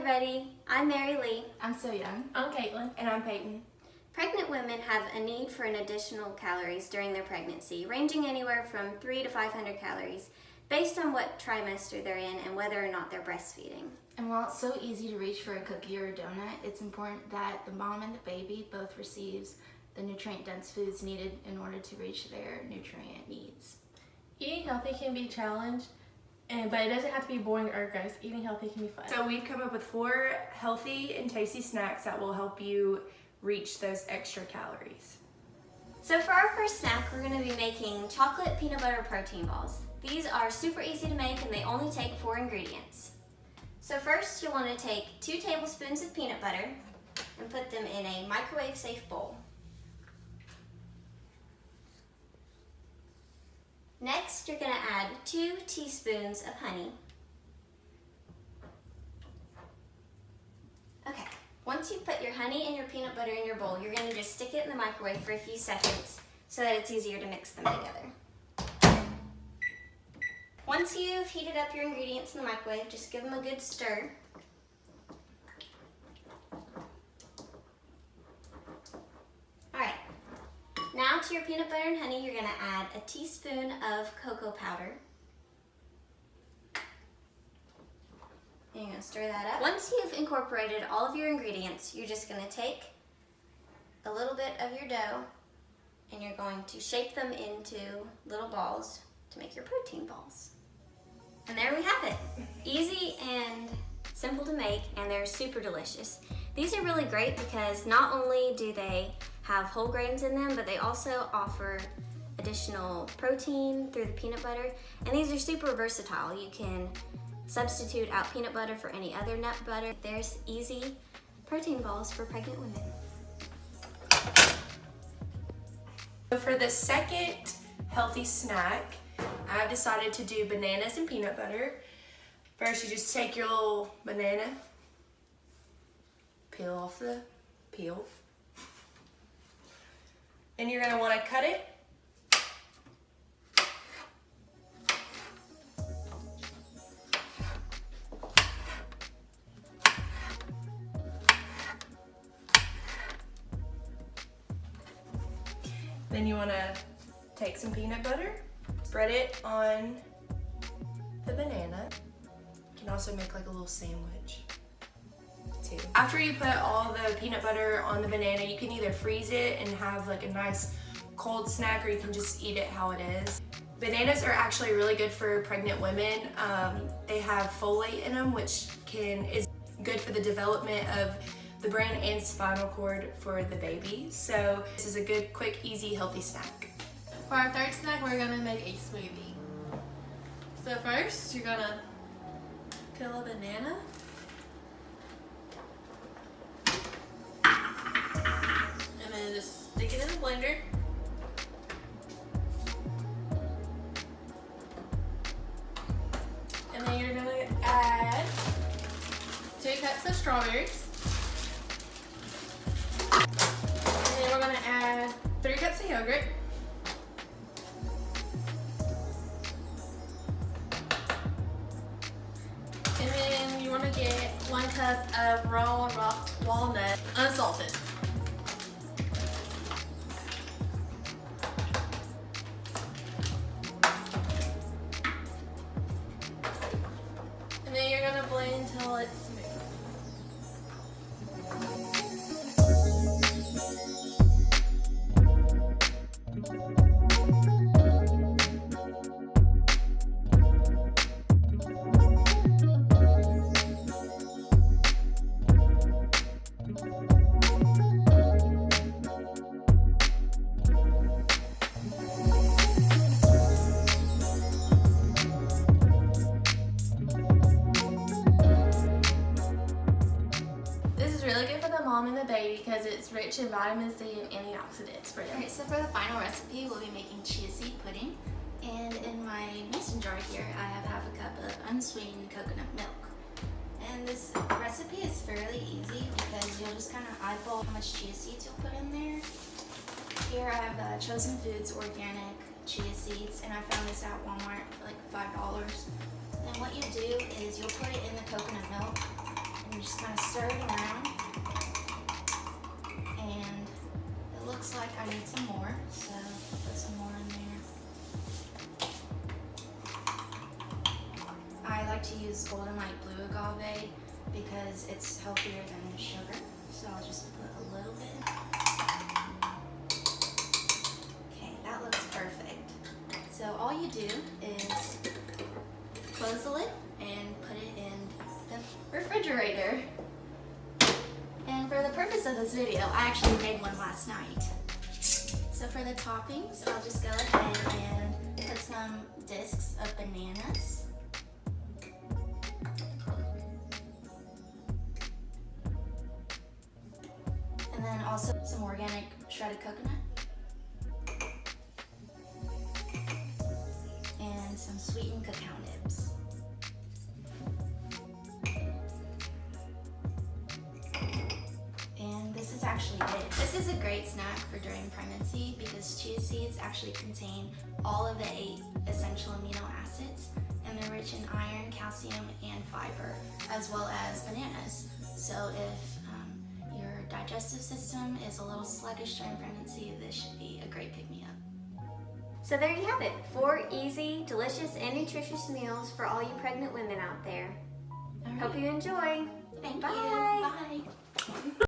everybody, I'm Mary Lee. I'm So Young. I'm Caitlin. And I'm Peyton. Pregnant women have a need for an additional calories during their pregnancy, ranging anywhere from 300 to 500 calories, based on what trimester they're in and whether or not they're breastfeeding. And while it's so easy to reach for a cookie or a donut, it's important that the mom and the baby both receives the nutrient-dense foods needed in order to reach their nutrient needs. Eating healthy can be a challenge, but it doesn't have to be boring or gross. Eating healthy can be fun. So we've come up with 4 healthy and tasty snacks that will help you reach those extra calories. So for our first snack, we're going to be making chocolate peanut butter protein balls. These are super easy to make and they only take 4 ingredients. So first you'll want to take 2 tablespoons of peanut butter and put them in a microwave safe bowl. Next, you're going to add 2 teaspoons of honey. Okay, once you put your honey and your peanut butter in your bowl, you're going to just stick it in the microwave for a few seconds so that it's easier to mix them together. Once you've heated up your ingredients in the microwave, just give them a good stir. Alright, now to your peanut butter and honey, you're going to add a teaspoon of cocoa powder. And you're going to stir that up. Once you've incorporated all of your ingredients, you're just going to take a little bit of your dough and you're going to shape them into little balls to make your protein balls. And there we have it. Easy and simple to make, and they're super delicious. These are really great because not only do they have whole grains in them, but they also offer additional protein through the peanut butter. And these are super versatile. You can substitute out peanut butter for any other nut butter. There's easy protein balls for pregnant women. So for the second healthy snack, I've decided to do bananas and peanut butter. First, you just take your little banana, peel off the peel, and you're going to want to cut it. Then you want to take some peanut butter, spread it on the banana. You can also make like a little sandwich too. After you put all the peanut butter on the banana, you can either freeze it and have like a nice cold snack, or you can just eat it how it is. Bananas are actually really good for pregnant women. They have folate in them, which is good for the development of the brain and spinal cord for the baby. So this is a good, quick, easy, healthy snack. For our third snack, we're gonna make a smoothie. So first, you're gonna peel a banana. And then just stick it in the blender. And then you're gonna add 2 cups of strawberries. And then we're gonna add 3 cups of yogurt. And then you want to get 1 cup of raw walnut, unsalted. And then you're going to blend until it's smooth. Really good for the mom and the baby because it's rich in vitamin C and antioxidants for them. Alright, so for the final recipe, we'll be making chia seed pudding. And in my mason jar here, I have half a cup of unsweetened coconut milk. And this recipe is fairly easy because you'll just kind of eyeball how much chia seeds you'll put in there. Here I have Chosen Foods organic chia seeds, and I found this at Walmart for like $5. And what you do is you'll put it in the coconut milk, and you just kind of stir it around. And it looks like I need some more, so I'll put some more in there. I like to use Golden Light Blue agave because it's healthier than sugar, so I'll just put a little bit. Okay, that looks perfect. So all you do is close the lid and put it in the refrigerator. And for the purpose of this video, I actually made one last night. So for the toppings, I'll just go ahead and put some discs of bananas. And then also some organic shredded coconut. And some sweetened cacao nibs. And this is actually it. This is a great snack for during pregnancy because chia seeds actually contain all of the 8 essential amino acids, and they're rich in iron, calcium, and fiber, as well as bananas. So if your digestive system is a little sluggish during pregnancy, this should be a great pick-me-up. So there you have it, 4 easy, delicious, and nutritious meals for all you pregnant women out there. All right. Hope you enjoy. Thank Bye. you. Bye.